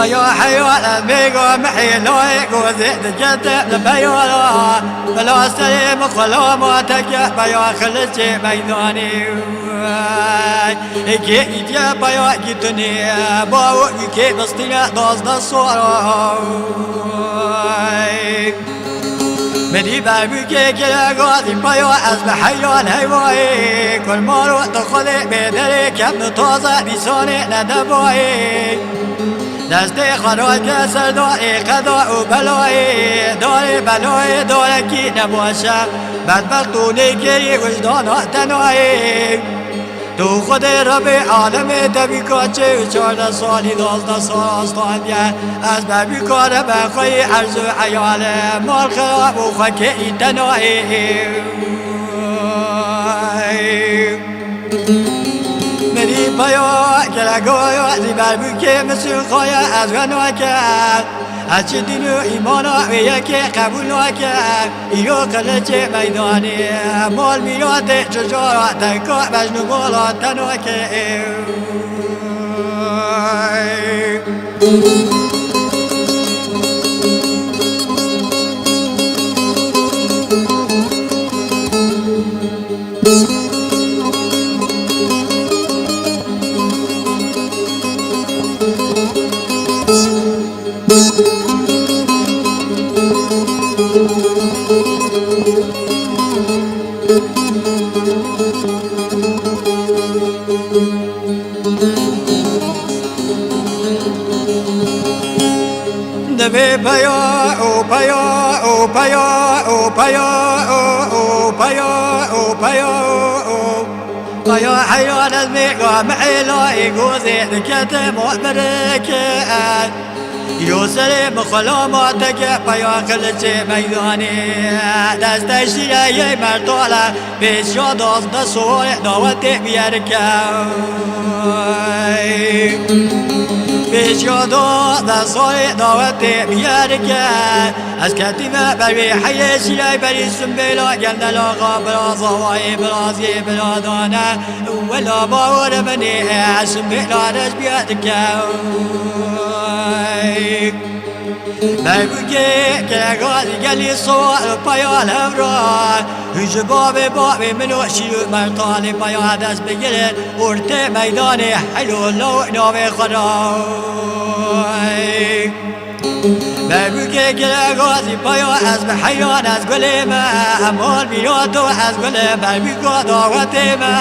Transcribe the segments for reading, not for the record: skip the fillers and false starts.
بيا حيوان بيقو محي لويق وزيد جدب بيا بلا سليم خلا ما تجاه بيا خلصي ميداني كي يجي بيا جتني باو كي بستيا دوز صورا مني بابي كلا غادي بيا أصبح حيوان هواي كل مرة تاخذ بدري كم توزع بسوني ندبوي دستی خراج کسر داری قضا و بلایی داری بلایی داره کی نباشم بدبختونی که وجدان تنهایی تو خود رب عالم دبی کاچه 14 سالی 12 سال آستانیه از ببی کار بخوی عرض و عیال مال خراب و خکی تنهایی منی بیا کلگویا زیبر بوکه مسیح خوایا از غنا کرد از چه دین و ایمان و یکی قبول نکرد ایو قلچه میدانی مال میاد چجارت تنکا مجنو مالات تنکه Deve baya o baya o baya o baya o baya o baya o baya حيوان الميقا معيلا يقوذي ذكت مؤمرك يوسلم خلاماتك بيا خلصي ميداني دستشيا يي مرطولة بيش يادوز دسوي دعوتي بيركا بيش يادوز دسوي دعوتي بيركا از كتيمة بري حي شيا بري سنبيلا قلنا لاغا بلا زواي بلا زي بلا دانا ولا باور مني سنبيلا رجبيتك بابوكي كلاغازي قالي صور بيال هفران هج بابي منو شيو مرطاني بيا دست بگیرن ارته ميداني حلو لو ناوي خداي بابوكي كلاغازي بيا از بحيان از گل ما امال بياتو از گل بابوكا دعوتي ما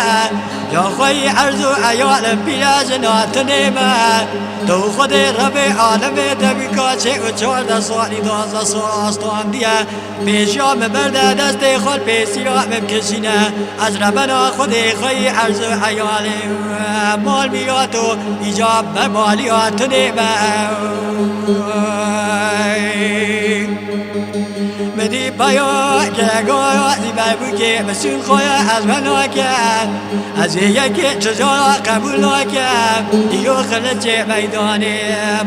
يا خوي عرض عيال بلا جنات نيمة تو خود رب عالم دبی کاچه و 14 سالی 12 سال آستان دیه پیشیام برده دست خود پیسیرا مبکشینه از ربنا خود خوی عرض و عیال مال بیات و ایجاب مالیات نیمه بدی بیا کلگایا زیبر بوکه مسیون خواه از من نکرد از یکی چجارا قبول نکرد دیو خلچه میدانی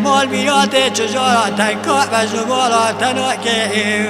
مال میاد چجارا تنکا و جمالا تنکه